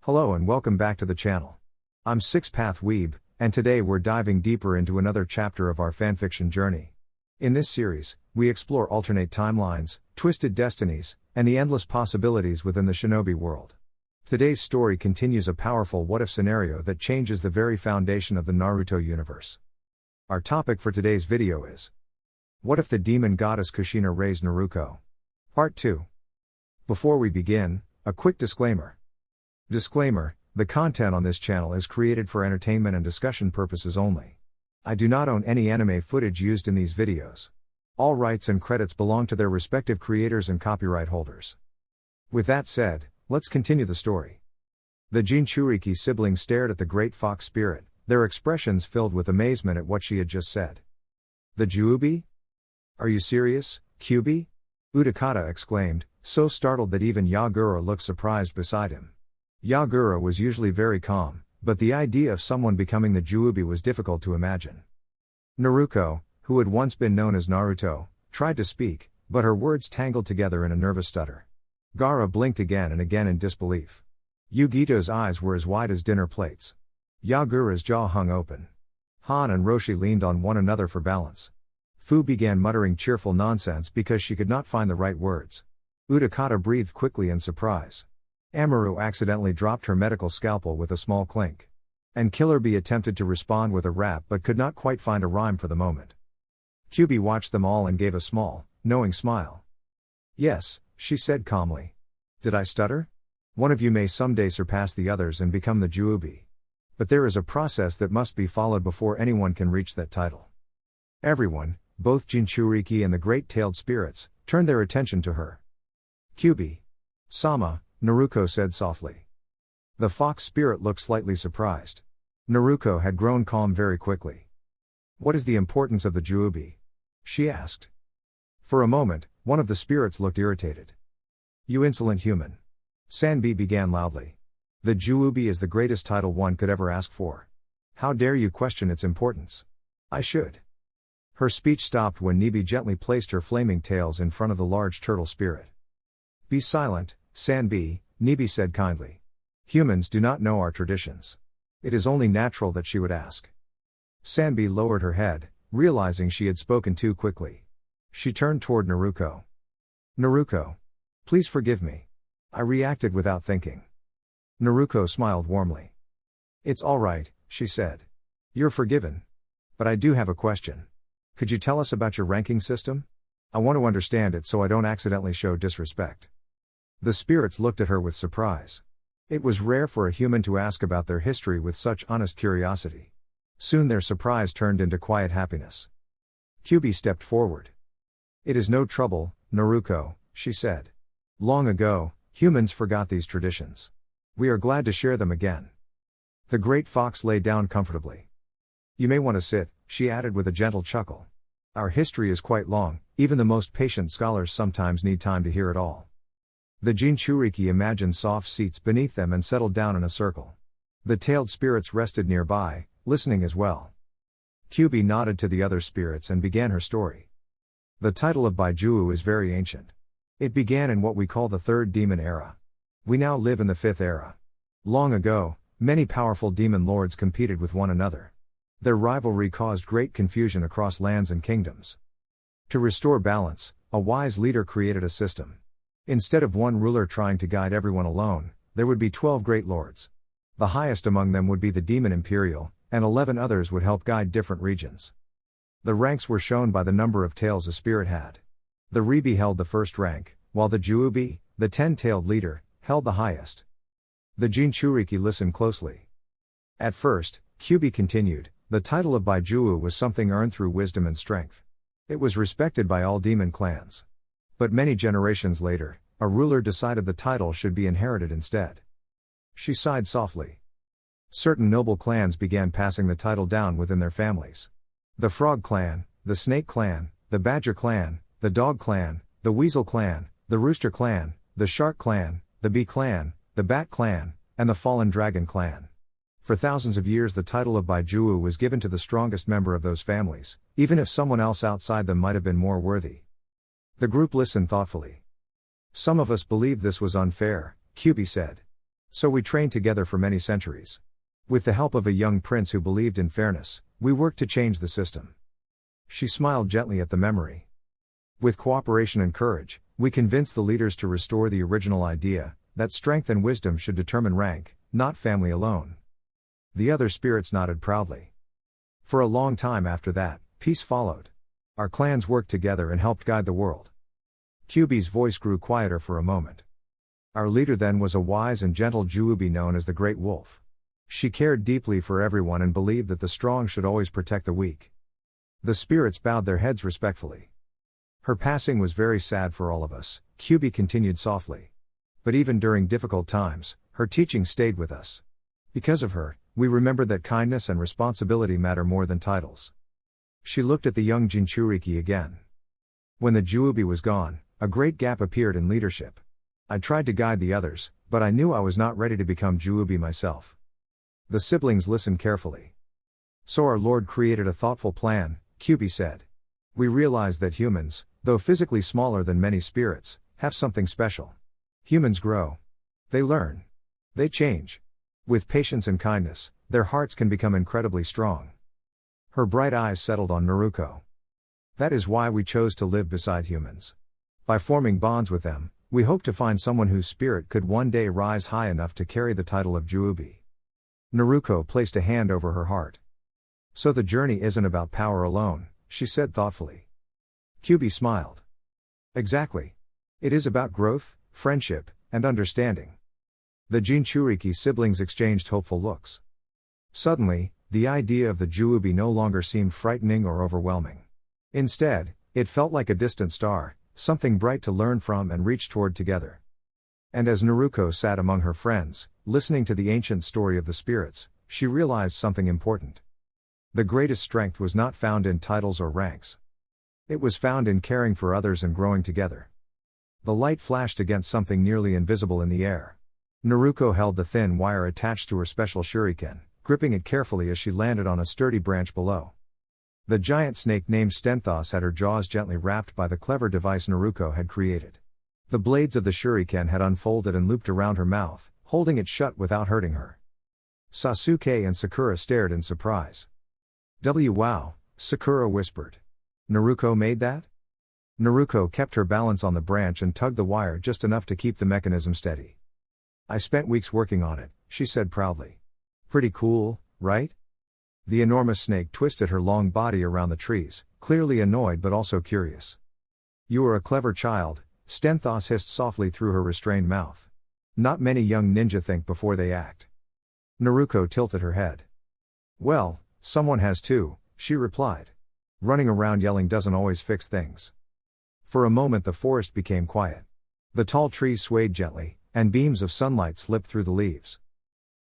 Hello and welcome back to the channel. I'm Six Path Weeb, and today we're diving deeper into another chapter of our fanfiction journey. In this series, we explore alternate timelines, twisted destinies, and the endless possibilities within the shinobi world. Today's story continues a powerful what-if scenario that changes the very foundation of the Naruto universe. Our topic for today's video is: what if the demon goddess Kushina raised Naruko? Part 2. Before we begin, a quick disclaimer. Disclaimer: the content on this channel is created for entertainment and discussion purposes only. I do not own any anime footage used in these videos. All rights and credits belong to their respective creators and copyright holders. With that said, let's continue the story. The Jinchuriki siblings stared at the great fox spirit, their expressions filled with amazement at what she had just said. The Juubi? Are you serious, Kyubi? Utakata exclaimed, so startled that even Yagura looked surprised beside him. Yagura was usually very calm, but the idea of someone becoming the Juubi was difficult to imagine. Naruko, who had once been known as Naruto, tried to speak, but her words tangled together in a nervous stutter. Gaara blinked again and again in disbelief. Yugito's eyes were as wide as dinner plates. Yagura's jaw hung open. Han and Roshi leaned on one another for balance. Fu began muttering cheerful nonsense because she could not find the right words. Utakata breathed quickly in surprise. Amaru accidentally dropped her medical scalpel with a small clink. And Killer Bee attempted to respond with a rap but could not quite find a rhyme for the moment. Kyubi watched them all and gave a small, knowing smile. Yes, she said calmly. Did I stutter? One of you may someday surpass the others and become the Juubi. But there is a process that must be followed before anyone can reach that title. Everyone, both Jinchuriki and the great-tailed spirits, turned their attention to her. Kyubi-sama, Naruko said softly. The fox spirit looked slightly surprised. Naruko had grown calm very quickly. What is the importance of the Juubi? She asked. For a moment, one of the spirits looked irritated. You insolent human. Sanbi began loudly. The Juubi is the greatest title one could ever ask for. How dare you question its importance? I should. Her speech stopped when Nibi gently placed her flaming tails in front of the large turtle spirit. Be silent, Sanbi, Nibi said kindly. Humans do not know our traditions. It is only natural that she would ask. Sanbi lowered her head, realizing she had spoken too quickly. She turned toward Naruko. Naruko. Please forgive me. I reacted without thinking. Naruko smiled warmly. It's all right, she said. You're forgiven. But I do have a question. Could you tell us about your ranking system? I want to understand it so I don't accidentally show disrespect. The spirits looked at her with surprise. It was rare for a human to ask about their history with such honest curiosity. Soon their surprise turned into quiet happiness. Kyubi stepped forward. It is no trouble, Naruko, she said. Long ago, humans forgot these traditions. We are glad to share them again. The great fox lay down comfortably. You may want to sit, she added with a gentle chuckle. Our history is quite long, even the most patient scholars sometimes need time to hear it all. The Jinchuriki imagined soft seats beneath them and settled down in a circle. The tailed spirits rested nearby, listening as well. Kyubi nodded to the other spirits and began her story. The title of Baijuu is very ancient. It began in what we call the Third Demon Era. We now live in the Fifth Era. Long ago, many powerful demon lords competed with one another. Their rivalry caused great confusion across lands and kingdoms. To restore balance, a wise leader created a system. Instead of one ruler trying to guide everyone alone, there would be 12 great lords. The highest among them would be the Demon Imperial, and 11 others would help guide different regions. The ranks were shown by the number of tails a spirit had. The Ribi held the first rank, while the Juubi, the 10-tailed leader, held the highest. The Jinchuriki listened closely. At first, Kyubi continued, the title of Baijuu was something earned through wisdom and strength. It was respected by all demon clans. But many generations later, a ruler decided the title should be inherited instead. She sighed softly. Certain noble clans began passing the title down within their families. The Frog Clan, the Snake Clan, the Badger Clan, the Dog Clan, the Weasel Clan, the Rooster Clan, the Shark Clan, the Bee Clan, the Bat Clan, and the Fallen Dragon Clan. For thousands of years the title of Baijuu was given to the strongest member of those families, even if someone else outside them might have been more worthy. The group listened thoughtfully. Some of us believed this was unfair, Kyubi said. So we trained together for many centuries. With the help of a young prince who believed in fairness, we worked to change the system. She smiled gently at the memory. With cooperation and courage, we convinced the leaders to restore the original idea, that strength and wisdom should determine rank, not family alone. The other spirits nodded proudly. For a long time after that, peace followed. Our clans worked together and helped guide the world. Kyuubi's voice grew quieter for a moment. Our leader then was a wise and gentle Juubi known as the Great Wolf. She cared deeply for everyone and believed that the strong should always protect the weak. The spirits bowed their heads respectfully. Her passing was very sad for all of us, Kyuubi continued softly. But even during difficult times, her teaching stayed with us. Because of her, we remembered that kindness and responsibility matter more than titles. She looked at the young Jinchuriki again. When the Juubi was gone, a great gap appeared in leadership. I tried to guide the others, but I knew I was not ready to become Juubi myself. The siblings listened carefully. So our Lord created a thoughtful plan, Kyuubi said. We realized that humans, though physically smaller than many spirits, have something special. Humans grow. They learn. They change. With patience and kindness, their hearts can become incredibly strong. Her bright eyes settled on Naruko. That is why we chose to live beside humans. By forming bonds with them, we hope to find someone whose spirit could one day rise high enough to carry the title of Juubi. Naruko placed a hand over her heart. So the journey isn't about power alone, she said thoughtfully. Kyuubi smiled. Exactly. It is about growth, friendship, and understanding. The Jinchuriki siblings exchanged hopeful looks. Suddenly, the idea of the Juubi no longer seemed frightening or overwhelming. Instead, it felt like a distant star, something bright to learn from and reach toward together. And as Naruko sat among her friends, listening to the ancient story of the spirits, she realized something important. The greatest strength was not found in titles or ranks. It was found in caring for others and growing together. The light flashed against something nearly invisible in the air. Naruko held the thin wire attached to her special shuriken, gripping it carefully as she landed on a sturdy branch below. The giant snake named Stenthos had her jaws gently wrapped by the clever device Naruko had created. The blades of the shuriken had unfolded and looped around her mouth, holding it shut without hurting her. Sasuke and Sakura stared in surprise. Wow, Sakura whispered. Naruko made that? Naruko kept her balance on the branch and tugged the wire just enough to keep the mechanism steady. I spent weeks working on it, she said proudly. Pretty cool, right? The enormous snake twisted her long body around the trees, clearly annoyed but also curious. You are a clever child, Stenthos hissed softly through her restrained mouth. Not many young ninja think before they act. Naruko tilted her head. Well, someone has to, she replied. Running around yelling doesn't always fix things. For a moment the forest became quiet. The tall trees swayed gently, and beams of sunlight slipped through the leaves.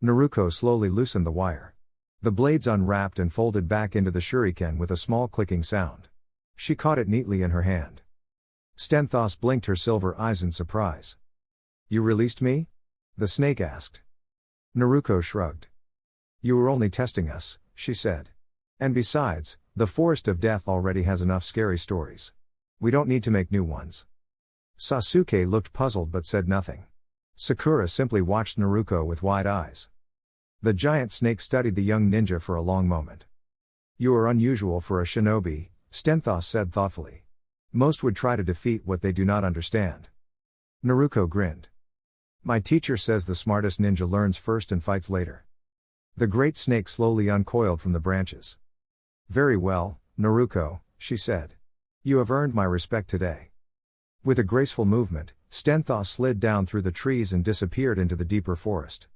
Naruko slowly loosened the wire. The blades unwrapped and folded back into the shuriken with a small clicking sound. She caught it neatly in her hand. Stenthos blinked her silver eyes in surprise. You released me? The snake asked. Naruko shrugged. You were only testing us, she said. And besides, the Forest of Death already has enough scary stories. We don't need to make new ones. Sasuke looked puzzled but said nothing. Sakura simply watched Naruko with wide eyes. The giant snake studied the young ninja for a long moment. You are unusual for a shinobi, Stenthos said thoughtfully. Most would try to defeat what they do not understand. Naruko grinned. My teacher says the smartest ninja learns first and fights later. The great snake slowly uncoiled from the branches. Very well, Naruko, she said. You have earned my respect today. With a graceful movement, Stenthos slid down through the trees and disappeared into the deeper forest.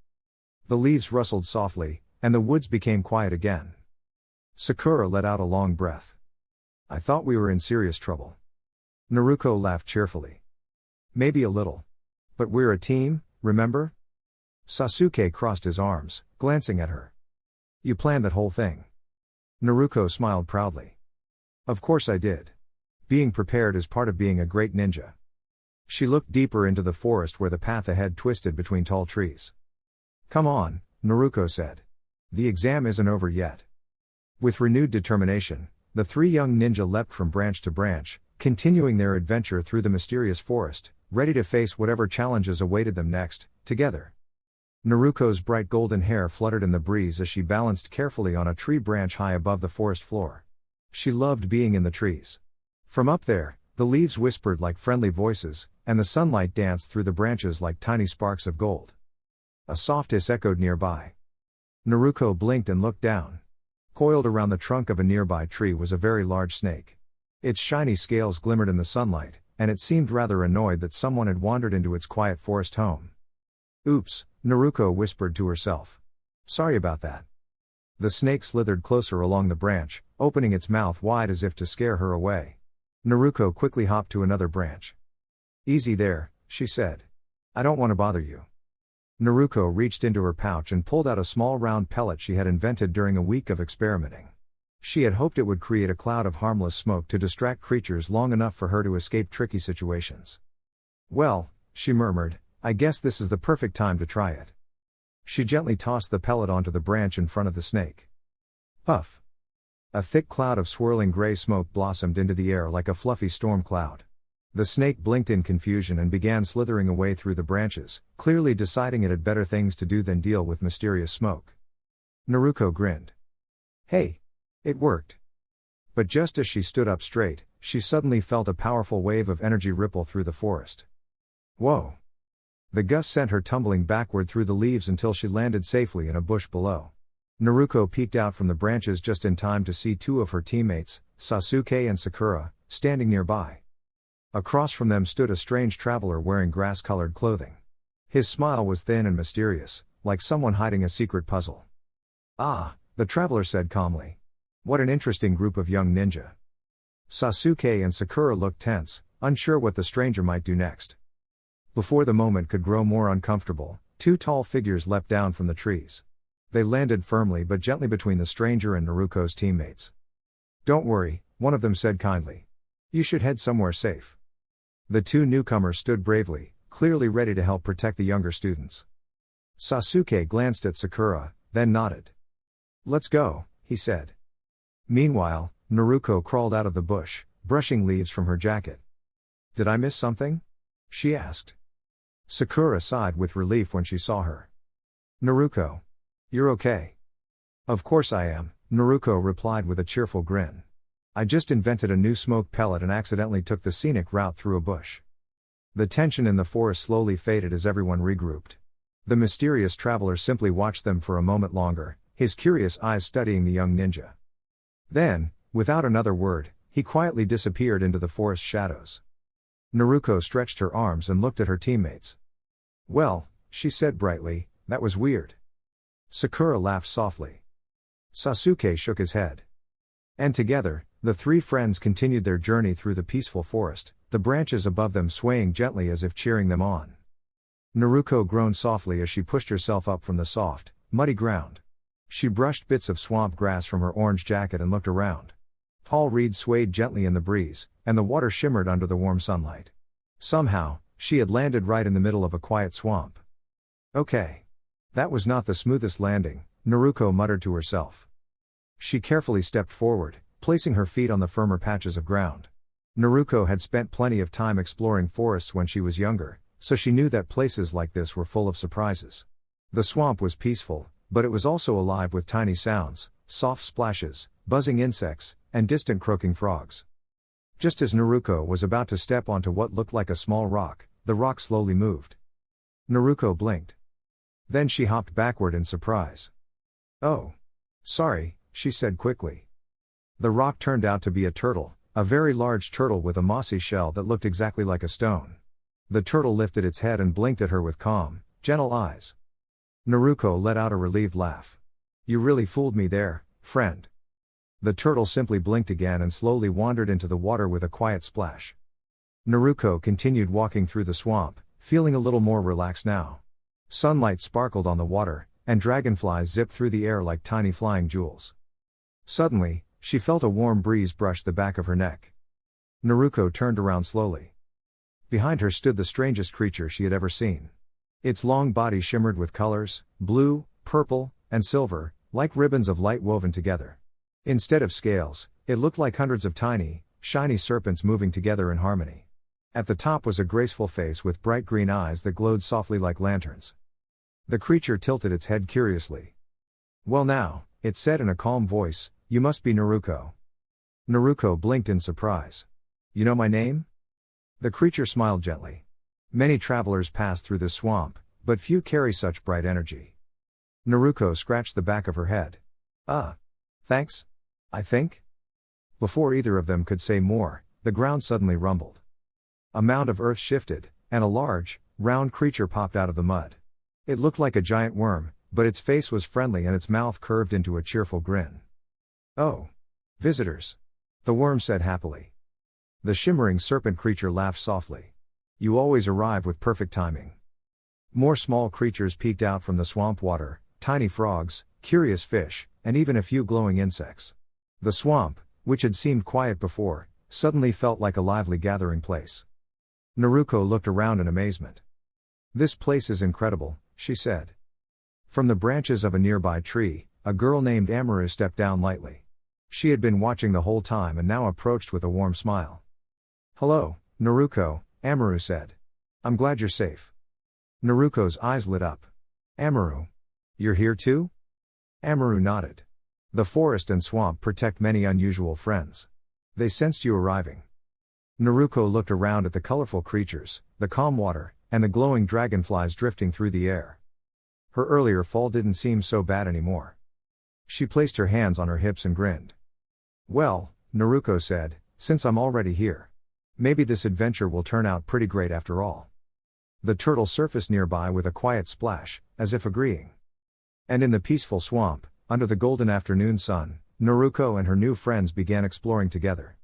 The leaves rustled softly, and the woods became quiet again. Sakura let out a long breath. I thought we were in serious trouble. Naruko laughed cheerfully. Maybe a little. But we're a team, remember? Sasuke crossed his arms, glancing at her. You planned that whole thing. Naruko smiled proudly. Of course I did. Being prepared is part of being a great ninja. She looked deeper into the forest where the path ahead twisted between tall trees. Come on, Naruko said. The exam isn't over yet. With renewed determination, the three young ninja leapt from branch to branch, continuing their adventure through the mysterious forest, ready to face whatever challenges awaited them next, together. Naruko's bright golden hair fluttered in the breeze as she balanced carefully on a tree branch high above the forest floor. She loved being in the trees. From up there, the leaves whispered like friendly voices, and the sunlight danced through the branches like tiny sparks of gold. A soft hiss echoed nearby. Naruko blinked and looked down. Coiled around the trunk of a nearby tree was a very large snake. Its shiny scales glimmered in the sunlight, and it seemed rather annoyed that someone had wandered into its quiet forest home. "Oops," Naruko whispered to herself. "Sorry about that." The snake slithered closer along the branch, opening its mouth wide as if to scare her away. Naruko quickly hopped to another branch. "Easy there," she said. "I don't want to bother you." Naruko reached into her pouch and pulled out a small round pellet she had invented during a week of experimenting. She had hoped it would create a cloud of harmless smoke to distract creatures long enough for her to escape tricky situations. "Well," she murmured, "I guess this is the perfect time to try it." She gently tossed the pellet onto the branch in front of the snake. Puff! A thick cloud of swirling gray smoke blossomed into the air like a fluffy storm cloud. The snake blinked in confusion and began slithering away through the branches, clearly deciding it had better things to do than deal with mysterious smoke. Naruko grinned. "Hey! It worked." But just as she stood up straight, she suddenly felt a powerful wave of energy ripple through the forest. Whoa! The gust sent her tumbling backward through the leaves until she landed safely in a bush below. Naruko peeked out from the branches just in time to see two of her teammates, Sasuke and Sakura, standing nearby. Across from them stood a strange traveler wearing grass-colored clothing. His smile was thin and mysterious, like someone hiding a secret puzzle. "Ah," the traveler said calmly. "What an interesting group of young ninja." Sasuke and Sakura looked tense, unsure what the stranger might do next. Before the moment could grow more uncomfortable, two tall figures leapt down from the trees. They landed firmly but gently between the stranger and Naruko's teammates. "Don't worry," one of them said kindly. "You should head somewhere safe." The two newcomers stood bravely, clearly ready to help protect the younger students. Sasuke glanced at Sakura, then nodded. "Let's go," he said. Meanwhile, Naruko crawled out of the bush, brushing leaves from her jacket. "Did I miss something?" she asked. Sakura sighed with relief when she saw her. "Naruko. You're okay?" "Of course I am," Naruko replied with a cheerful grin. "I just invented a new smoke pellet and accidentally took the scenic route through a bush." The tension in the forest slowly faded as everyone regrouped. The mysterious traveler simply watched them for a moment longer, his curious eyes studying the young ninja. Then, without another word, he quietly disappeared into the forest shadows. Naruko stretched her arms and looked at her teammates. "Well," she said brightly, "that was weird." Sakura laughed softly. Sasuke shook his head. And together, the three friends continued their journey through the peaceful forest, the branches above them swaying gently as if cheering them on. Naruko groaned softly as she pushed herself up from the soft, muddy ground. She brushed bits of swamp grass from her orange jacket and looked around. Tall reeds swayed gently in the breeze, and the water shimmered under the warm sunlight. Somehow, she had landed right in the middle of a quiet swamp. Okay. That was not the smoothest landing, Naruko muttered to herself. She carefully stepped forward, placing her feet on the firmer patches of ground. Naruko had spent plenty of time exploring forests when she was younger, so she knew that places like this were full of surprises. The swamp was peaceful, but it was also alive with tiny sounds, soft splashes, buzzing insects, and distant croaking frogs. Just as Naruko was about to step onto what looked like a small rock, the rock slowly moved. Naruko blinked. Then she hopped backward in surprise. "Oh. Sorry," she said quickly. The rock turned out to be a turtle, a very large turtle with a mossy shell that looked exactly like a stone. The turtle lifted its head and blinked at her with calm, gentle eyes. Naruko let out a relieved laugh. "You really fooled me there, friend." The turtle simply blinked again and slowly wandered into the water with a quiet splash. Naruko continued walking through the swamp, feeling a little more relaxed now. Sunlight sparkled on the water, and dragonflies zipped through the air like tiny flying jewels. Suddenly, she felt a warm breeze brush the back of her neck. Naruko turned around slowly. Behind her stood the strangest creature she had ever seen. Its long body shimmered with colors, blue, purple, and silver, like ribbons of light woven together. Instead of scales, it looked like hundreds of tiny, shiny serpents moving together in harmony. At the top was a graceful face with bright green eyes that glowed softly like lanterns. The creature tilted its head curiously. Well now, it said in a calm voice, you must be Naruko. Naruko blinked in surprise. You know my name? The creature smiled gently. Many travelers pass through this swamp, but few carry such bright energy. Naruko scratched the back of her head. Thanks? I think? Before either of them could say more, the ground suddenly rumbled. A mound of earth shifted, and a large, round creature popped out of the mud. It looked like a giant worm, but its face was friendly and its mouth curved into a cheerful grin. Oh. Visitors. The worm said happily. The shimmering serpent creature laughed softly. You always arrive with perfect timing. More small creatures peeked out from the swamp water, tiny frogs, curious fish, and even a few glowing insects. The swamp, which had seemed quiet before, suddenly felt like a lively gathering place. Naruko looked around in amazement. This place is incredible, she said. From the branches of a nearby tree, a girl named Amaru stepped down lightly. She had been watching the whole time and now approached with a warm smile. Hello, Naruko, Amaru said. I'm glad you're safe. Naruko's eyes lit up. Amaru. You're here too? Amaru nodded. The forest and swamp protect many unusual friends. They sensed you arriving. Naruko looked around at the colorful creatures, the calm water, and the glowing dragonflies drifting through the air. Her earlier fall didn't seem so bad anymore. She placed her hands on her hips and grinned. Well, Naruko said, since I'm already here, maybe this adventure will turn out pretty great after all. The turtle surfaced nearby with a quiet splash, as if agreeing. And in the peaceful swamp, under the golden afternoon sun, Naruko and her new friends began exploring together.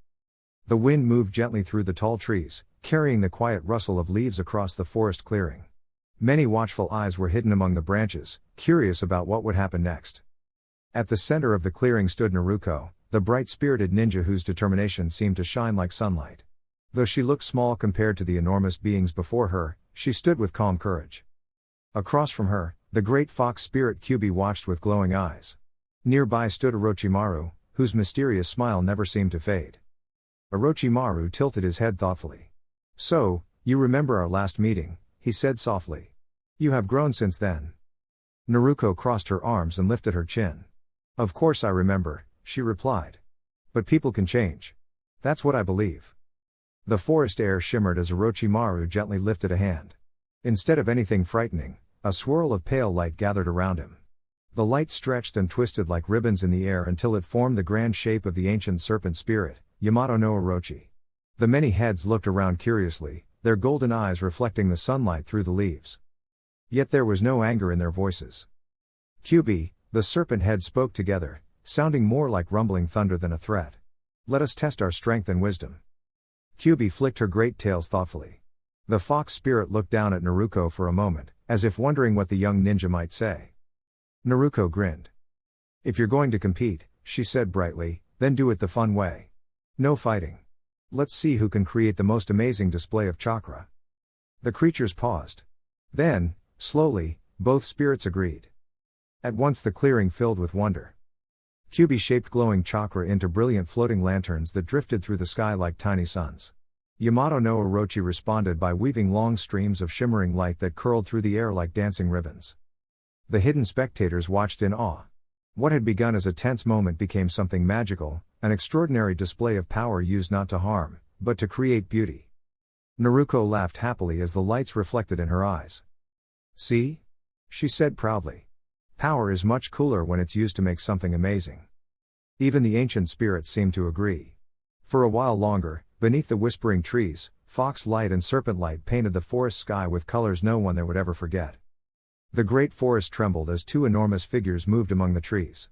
The wind moved gently through the tall trees, carrying the quiet rustle of leaves across the forest clearing. Many watchful eyes were hidden among the branches, curious about what would happen next. At the center of the clearing stood Naruko, the bright-spirited ninja whose determination seemed to shine like sunlight. Though she looked small compared to the enormous beings before her, she stood with calm courage. Across from her, the great fox spirit Kyubi watched with glowing eyes. Nearby stood Orochimaru, whose mysterious smile never seemed to fade. Orochimaru tilted his head thoughtfully. So, you remember our last meeting, he said softly. You have grown since then. Naruko crossed her arms and lifted her chin. Of course I remember, she replied. But people can change. That's what I believe. The forest air shimmered as Orochimaru gently lifted a hand. Instead of anything frightening, a swirl of pale light gathered around him. The light stretched and twisted like ribbons in the air until it formed the grand shape of the ancient serpent spirit, Yamato no Orochi. The many heads looked around curiously, their golden eyes reflecting the sunlight through the leaves. Yet there was no anger in their voices. Kyubi, the serpent head spoke together, sounding more like rumbling thunder than a threat. Let us test our strength and wisdom. Kyubi flicked her great tails thoughtfully. The fox spirit looked down at Naruko for a moment, as if wondering what the young ninja might say. Naruko grinned. If you're going to compete, she said brightly, then do it the fun way. No fighting. Let's see who can create the most amazing display of chakra. The creatures paused. Then, slowly, both spirits agreed. At once the clearing filled with wonder. Kyubi shaped glowing chakra into brilliant floating lanterns that drifted through the sky like tiny suns. Yamato no Orochi responded by weaving long streams of shimmering light that curled through the air like dancing ribbons. The hidden spectators watched in awe. What had begun as a tense moment became something magical, an extraordinary display of power used not to harm, but to create beauty. Naruko laughed happily as the lights reflected in her eyes. See? She said proudly. Power is much cooler when it's used to make something amazing. Even the ancient spirits seemed to agree. For a while longer, beneath the whispering trees, fox light and serpent light painted the forest sky with colors no one there would ever forget. The great forest trembled as two enormous figures moved among the trees.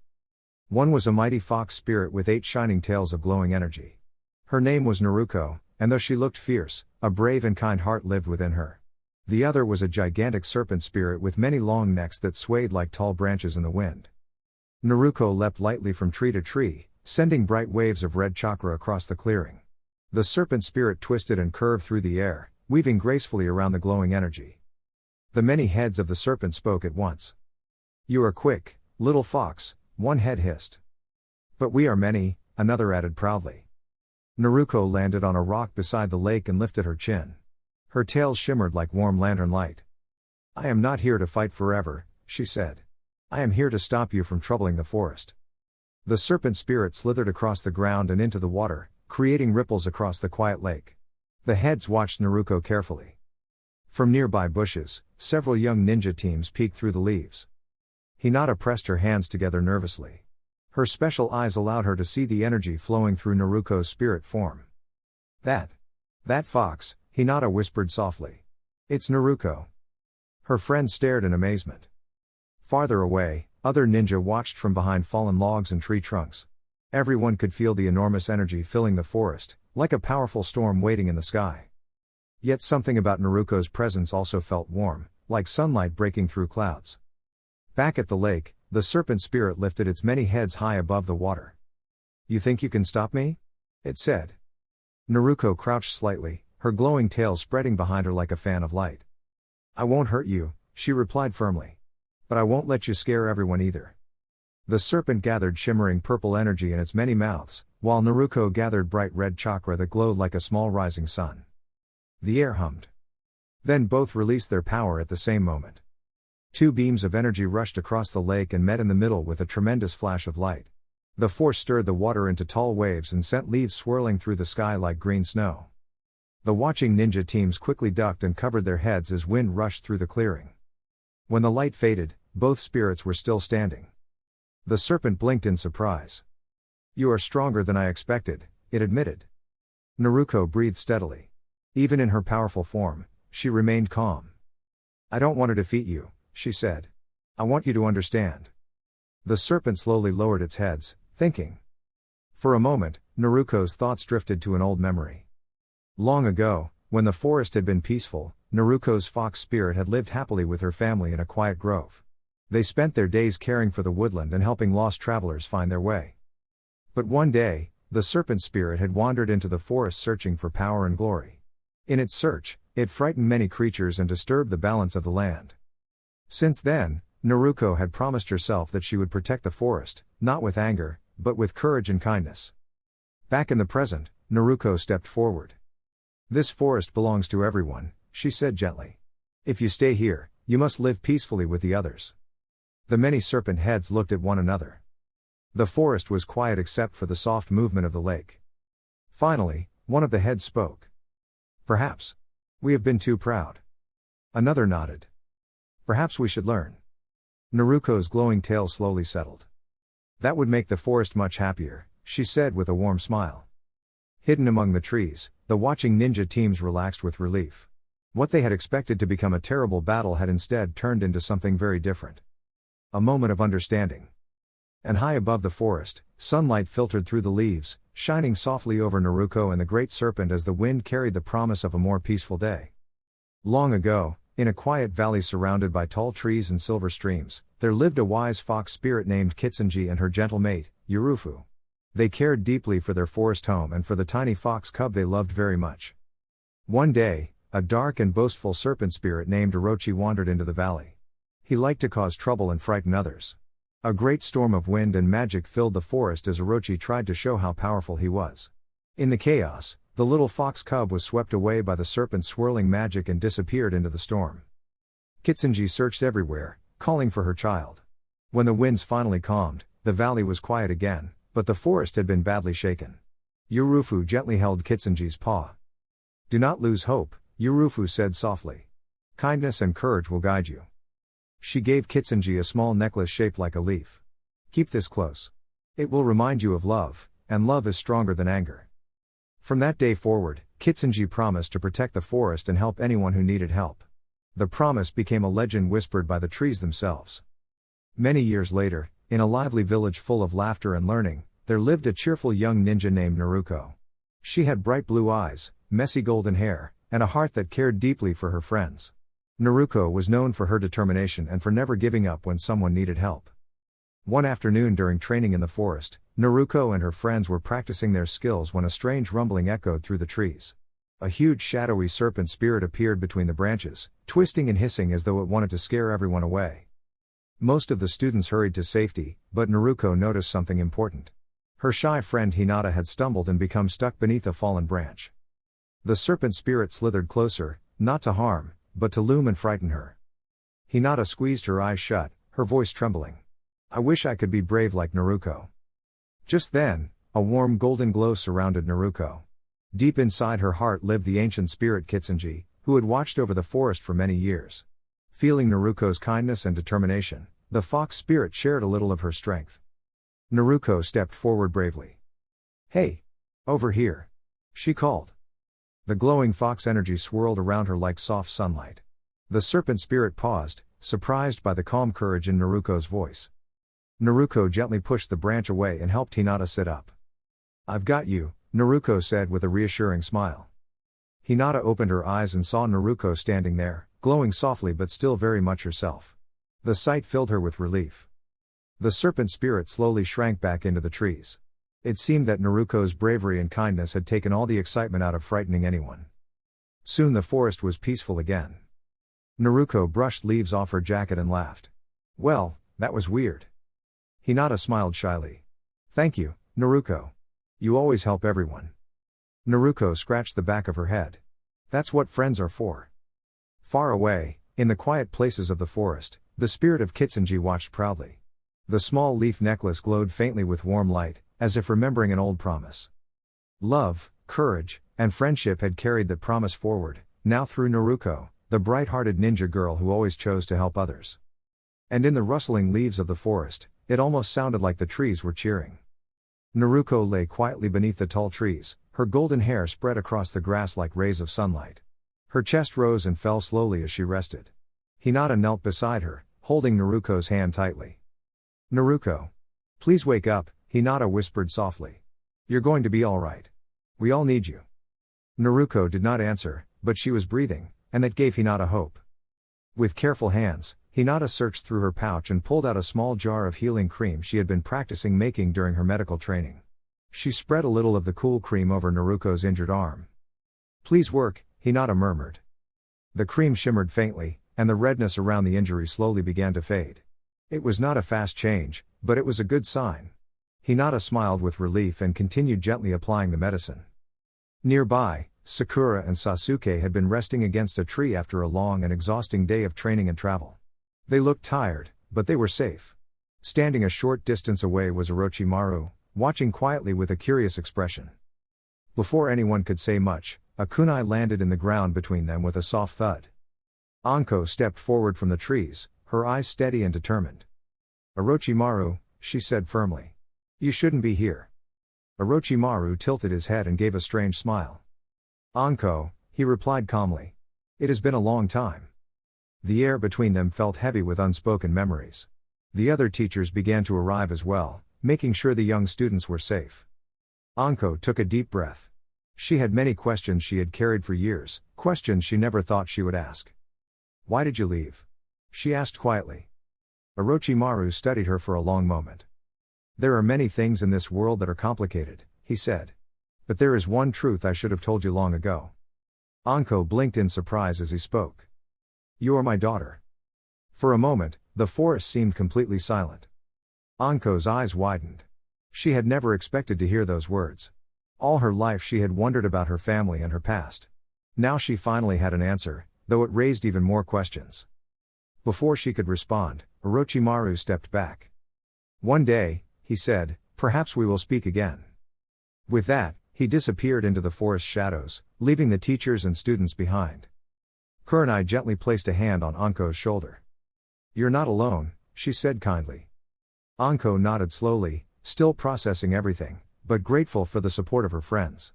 One was a mighty fox spirit with 8 shining tails of glowing energy. Her name was Naruko, and though she looked fierce, a brave and kind heart lived within her. The other was a gigantic serpent spirit with many long necks that swayed like tall branches in the wind. Naruko leapt lightly from tree to tree, sending bright waves of red chakra across the clearing. The serpent spirit twisted and curved through the air, weaving gracefully around the glowing energy. The many heads of the serpent spoke at once. You are quick, little fox, one head hissed. But we are many, another added proudly. Naruko landed on a rock beside the lake and lifted her chin. Her tail shimmered like warm lantern light. I am not here to fight forever, she said. I am here to stop you from troubling the forest. The serpent spirit slithered across the ground and into the water, creating ripples across the quiet lake. The heads watched Naruko carefully. From nearby bushes, several young ninja teams peeked through the leaves. Hinata pressed her hands together nervously. Her special eyes allowed her to see the energy flowing through Naruko's spirit form. That fox, Hinata whispered softly. It's Naruko. Her friends stared in amazement. Farther away, other ninja watched from behind fallen logs and tree trunks. Everyone could feel the enormous energy filling the forest, like a powerful storm waiting in the sky. Yet something about Naruko's presence also felt warm, like sunlight breaking through clouds. Back at the lake, the serpent spirit lifted its many heads high above the water. You think you can stop me? It said. Naruko crouched slightly, her glowing tail spreading behind her like a fan of light. I won't hurt you, she replied firmly. But I won't let you scare everyone either. The serpent gathered shimmering purple energy in its many mouths, while Naruko gathered bright red chakra that glowed like a small rising sun. The air hummed. Then both released their power at the same moment. Two beams of energy rushed across the lake and met in the middle with a tremendous flash of light. The force stirred the water into tall waves and sent leaves swirling through the sky like green snow. The watching ninja teams quickly ducked and covered their heads as wind rushed through the clearing. When the light faded, both spirits were still standing. The serpent blinked in surprise. You are stronger than I expected, it admitted. Naruko breathed steadily. Even in her powerful form, she remained calm. I don't want to defeat you, she said. I want you to understand. The serpent slowly lowered its heads, thinking. For a moment, Naruko's thoughts drifted to an old memory. Long ago, when the forest had been peaceful, Naruko's fox spirit had lived happily with her family in a quiet grove. They spent their days caring for the woodland and helping lost travelers find their way. But one day, the serpent spirit had wandered into the forest searching for power and glory. In its search, it frightened many creatures and disturbed the balance of the land. Since then, Naruko had promised herself that she would protect the forest, not with anger, but with courage and kindness. Back in the present, Naruko stepped forward. This forest belongs to everyone, she said gently. If you stay here, you must live peacefully with the others. The many serpent heads looked at one another. The forest was quiet except for the soft movement of the lake. Finally, one of the heads spoke. Perhaps. We have been too proud. Another nodded. Perhaps we should learn. Naruko's glowing tail slowly settled. That would make the forest much happier, she said with a warm smile. Hidden among the trees, the watching ninja teams relaxed with relief. What they had expected to become a terrible battle had instead turned into something very different. A moment of understanding. And high above the forest, sunlight filtered through the leaves, shining softly over Naruko and the great serpent as the wind carried the promise of a more peaceful day. Long ago, in a quiet valley surrounded by tall trees and silver streams, there lived a wise fox spirit named Kitsunji and her gentle mate, Yurufu. They cared deeply for their forest home and for the tiny fox cub they loved very much. One day, a dark and boastful serpent spirit named Orochi wandered into the valley. He liked to cause trouble and frighten others. A great storm of wind and magic filled the forest as Orochi tried to show how powerful he was. In the chaos, the little fox cub was swept away by the serpent's swirling magic and disappeared into the storm. Kitsunji searched everywhere, calling for her child. When the winds finally calmed, the valley was quiet again, but the forest had been badly shaken. Yurufu gently held Kitsunji's paw. Do not lose hope, Yurufu said softly. Kindness and courage will guide you. She gave Kitsunji a small necklace shaped like a leaf. Keep this close. It will remind you of love, and love is stronger than anger. From that day forward, Kitsunji promised to protect the forest and help anyone who needed help. The promise became a legend whispered by the trees themselves. Many years later, in a lively village full of laughter and learning, there lived a cheerful young ninja named Naruko. She had bright blue eyes, messy golden hair, and a heart that cared deeply for her friends. Naruko was known for her determination and for never giving up when someone needed help. One afternoon during training in the forest, Naruko and her friends were practicing their skills when a strange rumbling echoed through the trees. A huge shadowy serpent spirit appeared between the branches, twisting and hissing as though it wanted to scare everyone away. Most of the students hurried to safety, but Naruko noticed something important. Her shy friend Hinata had stumbled and become stuck beneath a fallen branch. The serpent spirit slithered closer, not to harm, but to loom and frighten her. Hinata squeezed her eyes shut, her voice trembling. I wish I could be brave like Naruko. Just then, a warm golden glow surrounded Naruko. Deep inside her heart lived the ancient spirit Kitsunji, who had watched over the forest for many years. Feeling Naruko's kindness and determination, the fox spirit shared a little of her strength. Naruko stepped forward bravely. Hey! Over here! She called. The glowing fox energy swirled around her like soft sunlight. The serpent spirit paused, surprised by the calm courage in Naruko's voice. Naruko gently pushed the branch away and helped Hinata sit up. I've got you, Naruko said with a reassuring smile. Hinata opened her eyes and saw Naruko standing there, glowing softly but still very much herself. The sight filled her with relief. The serpent spirit slowly shrank back into the trees. It seemed that Naruko's bravery and kindness had taken all the excitement out of frightening anyone. Soon the forest was peaceful again. Naruko brushed leaves off her jacket and laughed. Well, that was weird. Hinata smiled shyly. Thank you, Naruko. You always help everyone. Naruko scratched the back of her head. That's what friends are for. Far away, in the quiet places of the forest, the spirit of Kitsunji watched proudly. The small leaf necklace glowed faintly with warm light, as if remembering an old promise. Love, courage, and friendship had carried that promise forward, now through Naruko, the bright-hearted ninja girl who always chose to help others. And in the rustling leaves of the forest, it almost sounded like the trees were cheering. Naruko lay quietly beneath the tall trees, her golden hair spread across the grass like rays of sunlight. Her chest rose and fell slowly as she rested. Hinata knelt beside her, holding Naruko's hand tightly. Naruko. Please wake up, Hinata whispered softly. You're going to be all right. We all need you. Naruko did not answer, but she was breathing, and that gave Hinata hope. With careful hands, Hinata searched through her pouch and pulled out a small jar of healing cream she had been practicing making during her medical training. She spread a little of the cool cream over Naruko's injured arm. Please work, Hinata murmured. The cream shimmered faintly, and the redness around the injury slowly began to fade. It was not a fast change, but it was a good sign. Hinata smiled with relief and continued gently applying the medicine. Nearby, Sakura and Sasuke had been resting against a tree after a long and exhausting day of training and travel. They looked tired, but they were safe. Standing a short distance away was Orochimaru, watching quietly with a curious expression. Before anyone could say much, a kunai landed in the ground between them with a soft thud. Anko stepped forward from the trees, her eyes steady and determined. Orochimaru, she said firmly. You shouldn't be here. Orochimaru tilted his head and gave a strange smile. Anko, he replied calmly. It has been a long time. The air between them felt heavy with unspoken memories. The other teachers began to arrive as well, making sure the young students were safe. Anko took a deep breath. She had many questions she had carried for years, questions she never thought she would ask. Why did you leave? She asked quietly. Orochimaru studied her for a long moment. There are many things in this world that are complicated, he said. But there is one truth I should have told you long ago. Anko blinked in surprise as he spoke. You are my daughter. For a moment, the forest seemed completely silent. Anko's eyes widened. She had never expected to hear those words. All her life she had wondered about her family and her past. Now she finally had an answer, though it raised even more questions. Before she could respond, Orochimaru stepped back. One day, he said, perhaps we will speak again. With that, he disappeared into the forest shadows, leaving the teachers and students behind. Kurenai gently placed a hand on Anko's shoulder. You're not alone, she said kindly. Anko nodded slowly, still processing everything, but grateful for the support of her friends.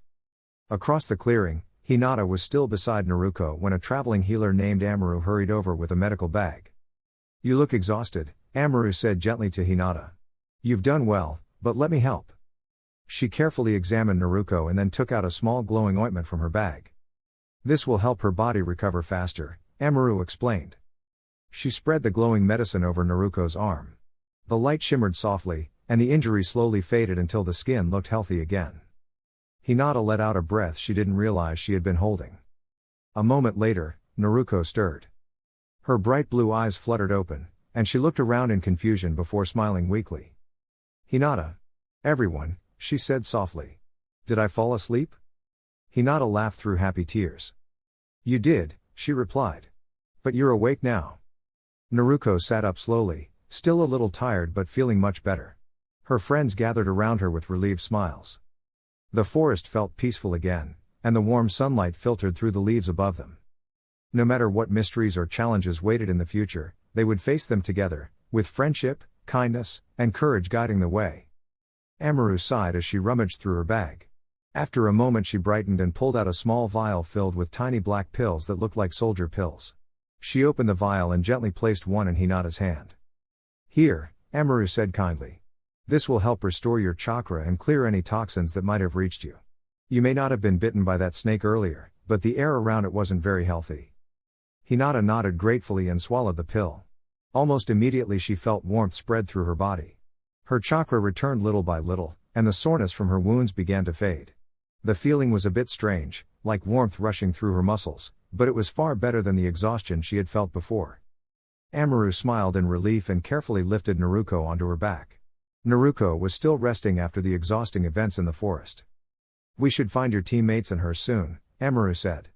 Across the clearing, Hinata was still beside Naruko when a traveling healer named Amaru hurried over with a medical bag. You look exhausted, Amaru said gently to Hinata. You've done well, but let me help. She carefully examined Naruko and then took out a small glowing ointment from her bag. This will help her body recover faster, Amaru explained. She spread the glowing medicine over Naruko's arm. The light shimmered softly, and the injury slowly faded until the skin looked healthy again. Hinata let out a breath she didn't realize she had been holding. A moment later, Naruko stirred. Her bright blue eyes fluttered open, and she looked around in confusion before smiling weakly. Hinata. Everyone, she said softly. Did I fall asleep? Hinata laughed through happy tears. You did, she replied. But you're awake now. Naruko sat up slowly, still a little tired but feeling much better. Her friends gathered around her with relieved smiles. The forest felt peaceful again, and the warm sunlight filtered through the leaves above them. No matter what mysteries or challenges waited in the future, they would face them together, with friendship, kindness, and courage guiding the way. Amaru sighed as she rummaged through her bag. After a moment she brightened and pulled out a small vial filled with tiny black pills that looked like soldier pills. She opened the vial and gently placed one in Hinata's hand. "Here," Amaru said kindly. "This will help restore your chakra and clear any toxins that might have reached you. You may not have been bitten by that snake earlier, but the air around it wasn't very healthy." Hinata nodded gratefully and swallowed the pill. Almost immediately she felt warmth spread through her body. Her chakra returned little by little, and the soreness from her wounds began to fade. The feeling was a bit strange, like warmth rushing through her muscles, but it was far better than the exhaustion she had felt before. Amaru smiled in relief and carefully lifted Naruko onto her back. Naruko was still resting after the exhausting events in the forest. "We should find your teammates and her soon," Amaru said.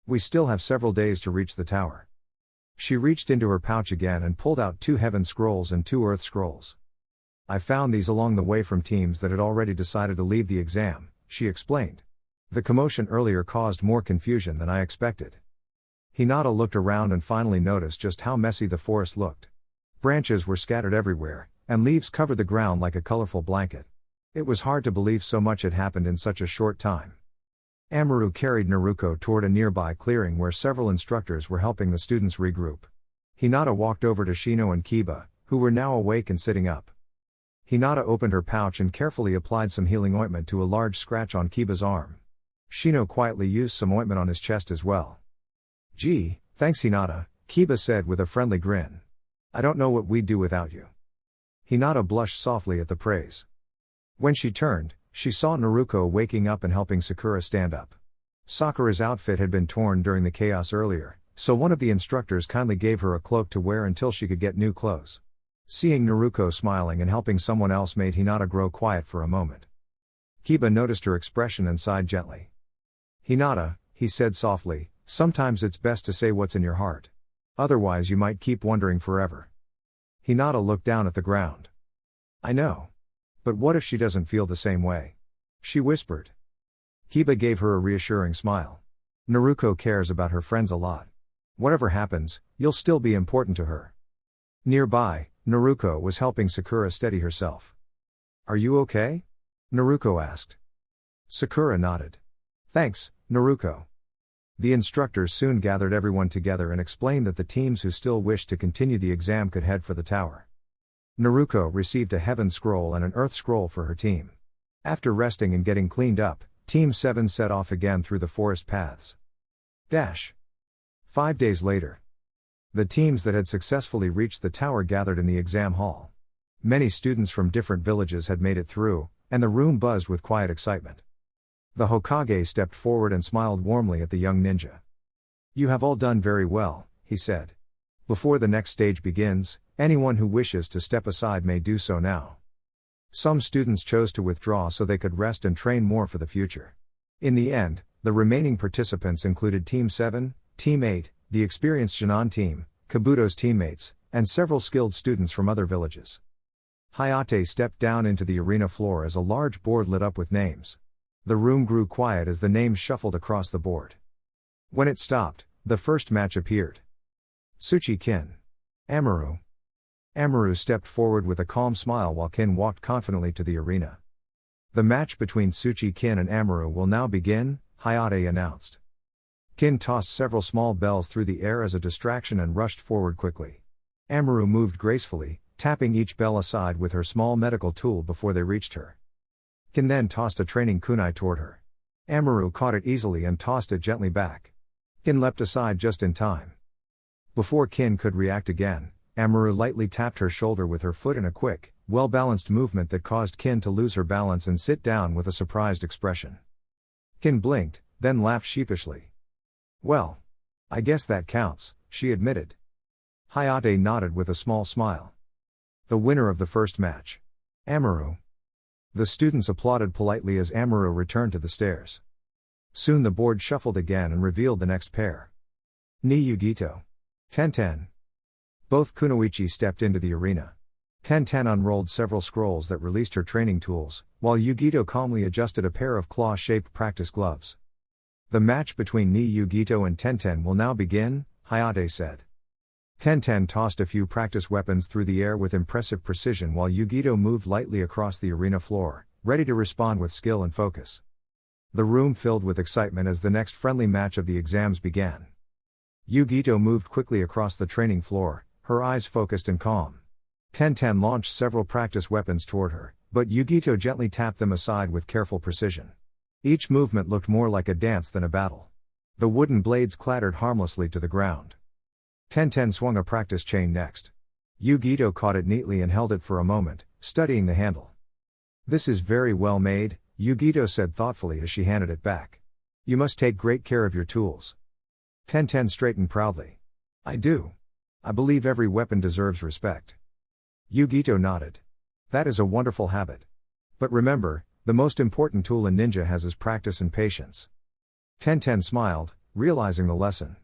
"We still have several days to reach the tower." She reached into her pouch again and pulled out 2 heaven scrolls and 2 earth scrolls. "I found these along the way from teams that had already decided to leave the exam," she explained. "The commotion earlier caused more confusion than I expected." Hinata looked around and finally noticed just how messy the forest looked. Branches were scattered everywhere, and leaves covered the ground like a colorful blanket. It was hard to believe so much had happened in such a short time. Amaru carried Naruko toward a nearby clearing where several instructors were helping the students regroup. Hinata walked over to Shino and Kiba, who were now awake and sitting up. Hinata opened her pouch and carefully applied some healing ointment to a large scratch on Kiba's arm. Shino quietly used some ointment on his chest as well. "Gee, thanks Hinata," Kiba said with a friendly grin. "I don't know what we'd do without you." Hinata blushed softly at the praise. When she turned, she saw Naruko waking up and helping Sakura stand up. Sakura's outfit had been torn during the chaos earlier, so one of the instructors kindly gave her a cloak to wear until she could get new clothes. Seeing Naruko smiling and helping someone else made Hinata grow quiet for a moment. Kiba noticed her expression and sighed gently. "Hinata," he said softly, "sometimes it's best to say what's in your heart. Otherwise you might keep wondering forever." Hinata looked down at the ground. "I know. But what if she doesn't feel the same way?" she whispered. Kiba gave her a reassuring smile. "Naruko cares about her friends a lot. Whatever happens, you'll still be important to her." Nearby, Naruko was helping Sakura steady herself. "Are you okay?" Naruko asked. Sakura nodded. "Thanks, Naruko." The instructors soon gathered everyone together and explained that the teams who still wished to continue the exam could head for the tower. Naruko received a heaven scroll and an earth scroll for her team. After resting and getting cleaned up, Team 7 set off again through the forest paths. 5 days later. The teams that had successfully reached the tower gathered in the exam hall. Many students from different villages had made it through, and the room buzzed with quiet excitement. The Hokage stepped forward and smiled warmly at the young ninja. "You have all done very well," he said. "Before the next stage begins, anyone who wishes to step aside may do so now." Some students chose to withdraw so they could rest and train more for the future. In the end, the remaining participants included Team 7, Team 8, the experienced Shinan team, Kabuto's teammates, and several skilled students from other villages. Hayate stepped down into the arena floor as a large board lit up with names. The room grew quiet as the names shuffled across the board. When it stopped, the first match appeared. Tsuchi Kin. Amaru. Amaru stepped forward with a calm smile while Kin walked confidently to the arena. "The match between Tsuchi Kin and Amaru will now begin," Hayate announced. Kin tossed several small bells through the air as a distraction and rushed forward quickly. Amaru moved gracefully, tapping each bell aside with her small medical tool before they reached her. Kin then tossed a training kunai toward her. Amaru caught it easily and tossed it gently back. Kin leapt aside just in time. Before Kin could react again, Amaru lightly tapped her shoulder with her foot in a quick, well-balanced movement that caused Kin to lose her balance and sit down with a surprised expression. Kin blinked, then laughed sheepishly. "Well, I guess that counts," she admitted. Hayate nodded with a small smile. The winner of the first match. Amaru. The students applauded politely as Amaru returned to the stairs. Soon the board shuffled again and revealed the next pair. Ni Yugito. Tenten. Both kunoichi stepped into the arena. Ten unrolled several scrolls that released her training tools, while Yugito calmly adjusted a pair of claw-shaped practice gloves. The match between Ni Yugito and Ten will now begin, Hayate said. Ten tossed a few practice weapons through the air with impressive precision while Yugito moved lightly across the arena floor, ready to respond with skill and focus. The room filled with excitement as the next friendly match of the exams began. Yugito moved quickly across the training floor, her eyes focused and calm. Ten launched several practice weapons toward her, but Yugito gently tapped them aside with careful precision. Each movement looked more like a dance than a battle. The wooden blades clattered harmlessly to the ground. Ten swung a practice chain next. Yugito caught it neatly and held it for a moment, studying the handle. "This is very well made," Yugito said thoughtfully as she handed it back. "You must take great care of your tools." Ten straightened proudly. "I do. I believe every weapon deserves respect." Yugito nodded. "That is a wonderful habit. But remember, the most important tool a ninja has is practice and patience." Ten smiled, realizing the lesson.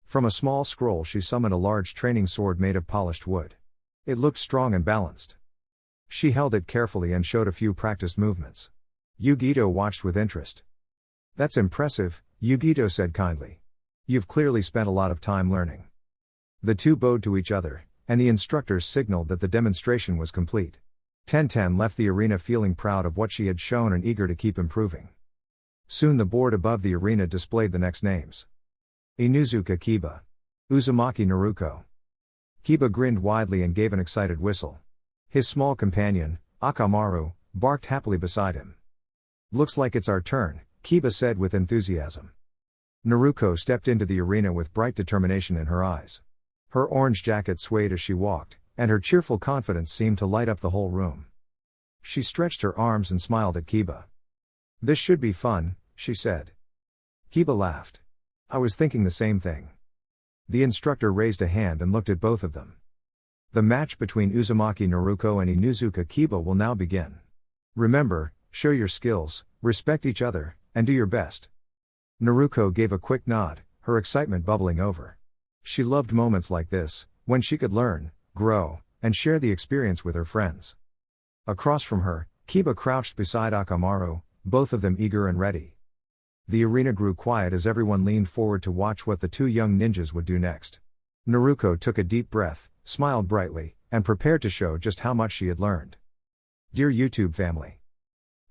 From a small scroll she summoned a large training sword made of polished wood. It looked strong and balanced. She held it carefully and showed a few practiced movements. Yugito watched with interest. "That's impressive," Yugito said kindly. "You've clearly spent a lot of time learning." The two bowed to each other, and the instructors signaled that the demonstration was complete. Ten left the arena feeling proud of what she had shown and eager to keep improving. Soon the board above the arena displayed the next names. Inuzuka Kiba. Uzumaki Naruko. Kiba grinned widely and gave an excited whistle. His small companion, Akamaru, barked happily beside him. "Looks like it's our turn," Kiba said with enthusiasm. Naruko stepped into the arena with bright determination in her eyes. Her orange jacket swayed as she walked, and her cheerful confidence seemed to light up the whole room. She stretched her arms and smiled at Kiba. "This should be fun," she said. Kiba laughed. "I was thinking the same thing." The instructor raised a hand and looked at both of them. "The match between Uzumaki Naruko and Inuzuka Kiba will now begin. Remember, show your skills, respect each other, and do your best." Naruko gave a quick nod, her excitement bubbling over. She loved moments like this, when she could learn, grow, and share the experience with her friends. Across from her, Kiba crouched beside Akamaru, both of them eager and ready. The arena grew quiet as everyone leaned forward to watch what the two young ninjas would do next. Naruko took a deep breath, smiled brightly, and prepared to show just how much she had learned. Dear YouTube family,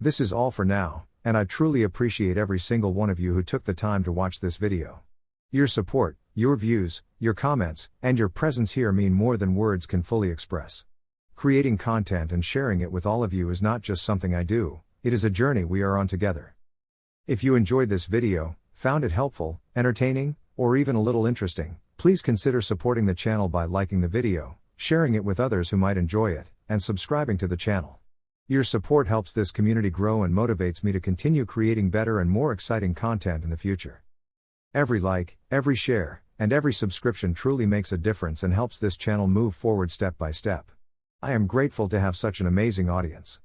this is all for now, and I truly appreciate every single one of you who took the time to watch this video. Your support, your views, your comments, and your presence here mean more than words can fully express. Creating content and sharing it with all of you is not just something I do, it is a journey we are on together. If you enjoyed this video, found it helpful, entertaining, or even a little interesting, please consider supporting the channel by liking the video, sharing it with others who might enjoy it, and subscribing to the channel. Your support helps this community grow and motivates me to continue creating better and more exciting content in the future. Every like, every share, and every subscription truly makes a difference and helps this channel move forward step by step. I am grateful to have such an amazing audience.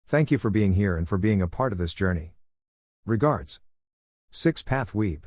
Thank you for being here and for being a part of this journey. Regards. Six Path Weeb.